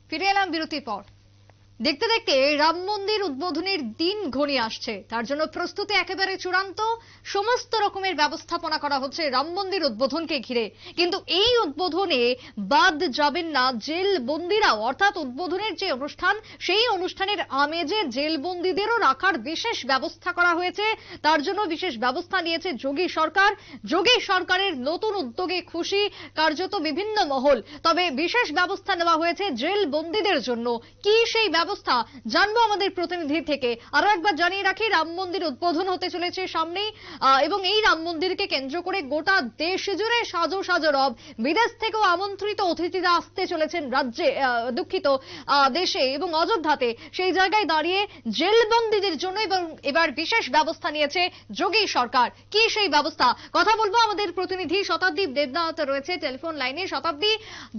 ফিরে এলাম বিরতির পর। দেখতে দেখতে রাম মন্দির উদ্বোধনের দিন ঘনিয়ে আসছে, তার জন্য প্রস্তুতি একেবারে চূড়ান্ত। সমস্ত রকমের ব্যবস্থাপনা করা হচ্ছে রাম মন্দির উদ্বোধনকে ঘিরে। কিন্তু এই উদ্বোধনে বাদ যাবেন না জেল বন্দীরাও, অর্থাৎ উদ্বোধনের যে অনুষ্ঠান, সেই অনুষ্ঠানের আমেজে জেল বন্দীদেরও রাখার বিশেষ ব্যবস্থা করা হয়েছে। তার জন্য বিশেষ ব্যবস্থা নিয়েছে যোগী সরকার। যোগী সরকারের নতুন উদ্যোগে খুশি কার্যত বিভিন্ন মহল। তবে বিশেষ ব্যবস্থা নেওয়া হয়েছে জেল বন্দীদের জন্য। কি সেই ব্যবস্থা জানবো আমাদের প্রতিনিধি থেকে। আরো একবার জানিয়ে রাখি, রাম মন্দির উদ্বোধন হতে চলেছে সামনেই, এবং এই রাম মন্দিরকে কেন্দ্র করে গোটা দেশ জুড়ে সাজো সাজো রব। বিদেশ থেকেও আমন্ত্রিত অতিথিরা আসতে চলেছেন রাজ্যে, দুঃখিত দেশে এবং অযোধ্যাতে। সেই জায়গায় দাঁড়িয়ে জেল বন্দীদের জন্য এবার বিশেষ ব্যবস্থা নিয়েছে যোগী সরকার। কি সেই ব্যবস্থা, কথা বলবো আমাদের প্রতিনিধি শতাব্দী দেবনাথ রয়েছে টেলিফোন লাইনে। শতাব্দী,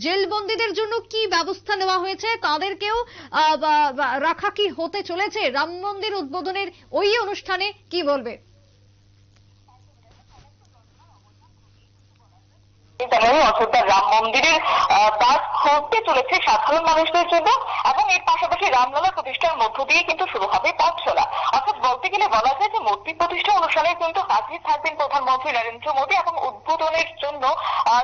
জেল বন্দীদের জন্য কি ব্যবস্থা নেওয়া হয়েছে, তাদেরকেও রাখা কি হতে চলেছে রাম মন্দির উদ্বোধনের ওই অনুষ্ঠানে, কি বলবে? অযোধ্যার রাম মন্দিরের কাজ খুলতে চলেছে সাধারণ মানুষদের জন্য, এবং এর পাশাপাশি রামলালা প্রতিষ্ঠার মধ্য দিয়ে কিন্তু শুরু হবে পথ চলা। অর্থাৎ বলতে গেলে বলা যায় যে মূর্তি প্রতিষ্ঠা অনুষ্ঠানে কিন্তু হাজির থাকবেন প্রধানমন্ত্রী নরেন্দ্র মোদী, এবং উদ্বোধনের জন্য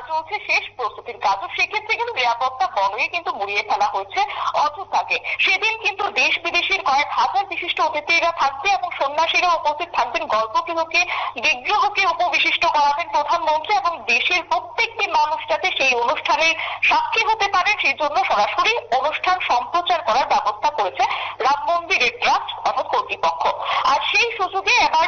চলছে শেষ প্রস্তুতির কাজ। সেক্ষেত্রে কিন্তু নিরাপত্তা বলয়ে কিন্তু মুড়িয়ে ফেলা হয়েছে অযোধ্যাকে। সেদিন কিন্তু দেশ বিদেশের কয়েক হাজার বিশিষ্ট অতিথিরা থাকবে, এবং সন্ন্যাসীরা উপস্থিত থাকবেন। গল্পগৃহকে বিগ্রহকে উপবিশিষ্ট করাবেন প্রধানমন্ত্রী, এবং দেশের প্রত্যেকটি মানুষ যাতে সেই অনুষ্ঠানের সাক্ষী হতে পারে সেই জন্য সরাসরি অনুষ্ঠান সম্প্রচার করার ব্যবস্থা করেছে রাম মন্দিরের ট্রাস্ট অর্থাৎ কর্তৃপক্ষ। আর সেই সুযোগে এবার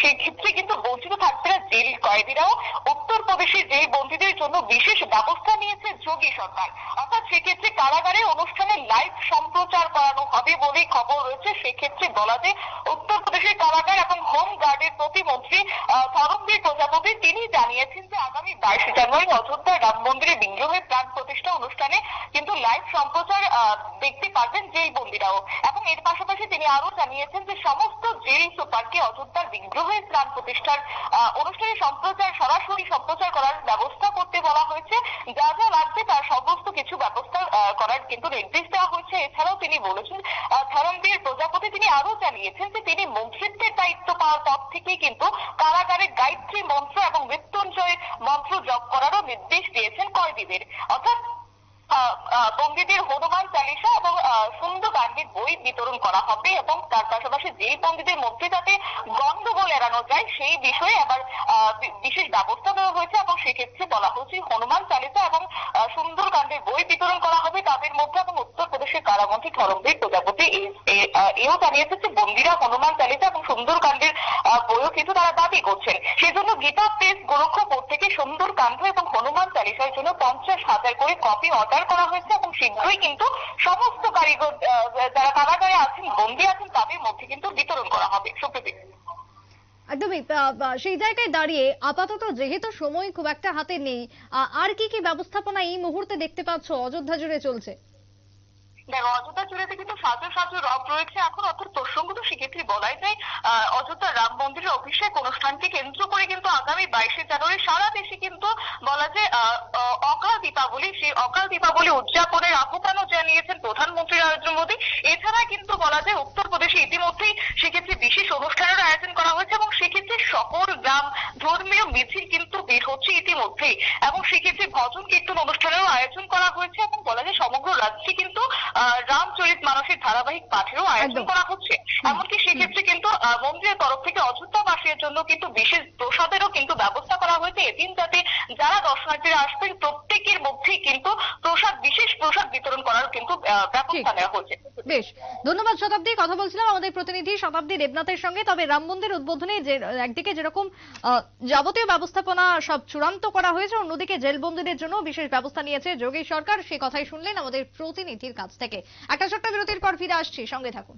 সেই ক্ষেত্রে কিন্তু বঞ্চিত থাকবে না জেল কয়েদিরাও। উত্তরপ্রদেশের জেল বন্দীদের জন্য বিশেষ ব্যবস্থা নিয়েছে যোগী সরকার। অর্থাৎ সেক্ষেত্রে কারাগারে অনুষ্ঠানের লাইভ সম্প্রচার করানো হবে বলেই খবর রয়েছে। সেক্ষেত্রে বলা যায় উত্তরপ্রদেশের কারাগার এবং হোম গার্ডের প্রতিমন্ত্রী ধরমবীর প্রজাপতি তিনি জানিয়েছেন যে আগামী 22 জানুয়ারি অযোধ্যার রাম মন্দিরে বিগ্রহের প্রাণ প্রতিষ্ঠা অনুষ্ঠানে কিন্তু লাইভ সম্প্রচার দেখতে পারবেন জেল বন্দীরাও। এবং এর পাশাপাশি তিনি আরো জানিয়েছেন যে সমস্ত জেল সুপারকে অযোধ্যার বিগ্রহের প্রাণ প্রতিষ্ঠার অনুষ্ঠানে সরাসরি সম্প্রচার করার ব্যবস্থা করতে বলা হয়েছে। যা যা লাগবে তার সমস্ত কিছু ব্যবস্থা করার কিন্তু নির্দেশ দেওয়া হয়েছে। এছাড়াও তিনি বলেছেন, ধরমবীর প্রজাপতি তিনি আরো জানিয়েছেন যে তিনি মন্ত্রিত্বের দায়িত্ব পাওয়ার পর থেকেই কিন্তু কারাগারে গায়ত্রী মন্ত্র এবং মৃত্যুঞ্জয় মন্ত্র জপ করারও নির্দেশ দিয়েছেন কয়েদিদের। অর্থাৎ বন্দীদের হনুমান চালিসা এবং সুন্দরকাণ্ডের বই বিতরণ করা হবে, এবং তার পাশাপাশি জেল বন্দীদের মধ্যে যাতে গন্ডগোল এড়ানো যায় সেই বিষয়ে আবার বিশেষ ব্যবস্থা নেওয়া হয়েছে। এবং সেক্ষেত্রে বলা হয়েছে হনুমান চালিসা এবং সুন্দরকাণ্ডের বই বিতরণ করা হবে তাদের মধ্যে। এবং উত্তরপ্রদেশের কারামন্ত্রী ধরমবীর প্রজাপতি এও জানিয়েছে যে বন্দীরা হনুমান চালিসা এবং সুন্দরকাণ্ডের বইও কিন্তু তারা দাবি করছেন। সেজন্য গীতা প্রেস গোরক্ষপুর থেকে সুন্দরকাণ্ড এবং হনুমান চালিসার জন্য 50,000 করে কপি অর্ডার করা হয়েছে, এবং শীঘ্রই কিন্তু সমস্ত কারিগর যারা কারাগারে আছেন, বন্দী আছেন, তাদের মধ্যে কিন্তু বিতরণ করা হবে। সুপ্রীতি, একদমই সেই জায়গায় দাঁড়িয়ে আপাতত যেহেতু সময় খুব একটা হাতে নেই, আর কি কি ব্যবস্থাপনা এই মুহূর্তে দেখতে পাচ্ছ অযোধ্যা জুড়ে চলছে? দেখো, অযোধ্যা জুড়েতে কিন্তু সাজো সাজো রব রয়েছে এখন। অর্থাৎ প্রসঙ্গত সেক্ষেত্রে বলাই যায় অযোধ্যা রাম মন্দিরের অভিষেক অনুষ্ঠানকে কেন্দ্র করে কিন্তু আগামী 22 জানুয়ারি সারা দেশে কিন্তু বলা যায় অকাল দীপাবলি, সেই অকাল দীপাবলি উদযাপনের আহ্বানও জানিয়েছেন প্রধানমন্ত্রী নরেন্দ্র মোদী। এছাড়া কিন্তু বলা যায় উত্তরপ্রদেশে ইতিমধ্যেই সেক্ষেত্রে বিশেষ অনুষ্ঠানের আয়োজন করা হয়েছে, এবং সেক্ষেত্রে শহর গ্রাম ধর্মীয় মিছিল কিন্তু বের হচ্ছে ইতিমধ্যেই, এবং সেক্ষেত্রে ভজন কীর্তন অনুষ্ঠানেরও আয়োজন করা হয়েছে। এবং বলা যায় সমগ্র রাজ্যে কিন্তু রামচরিত মানসের ধারাবাহিক পাঠেরও আয়োজন করা হচ্ছে। এমনকি সেক্ষেত্রে কিন্তু মন্দিরের তরফ থেকে অযোধ্যাবাসীর জন্য কিন্তু বিশেষ প্রসাদেরও কিন্তু ব্যবস্থা করা হয়েছে। এদিন যাতে যারা দর্শনার্থীরা আসবেন প্রত্যেকের মধ্যেই কিন্তু বিশেষ প্রসাদ বিতরণ করার কিন্তু ব্যবস্থা নেওয়া হয়েছে। বেশ, ধন্যবাদ শতাব্দী। কথা বলছিলাম আমাদের প্রতিনিধি শতাব্দী দেবনাথের সঙ্গে। তবে রাম মন্দির উদ্বোধনে যে একদিকে যেরকম যাবতীয় ব্যবস্থাপনা সব চূড়ান্ত করা হয়েছে, অন্যদিকে জেলবন্দীদের জন্য বিশেষ ব্যবস্থা নিয়েছে যোগী সরকার। সে কথাই শুনলেন আমাদের প্রতিনিধির কাছ থেকে। একটা ছোট্ট বিরতির পর ফিরে আসছি, সঙ্গে থাকুন।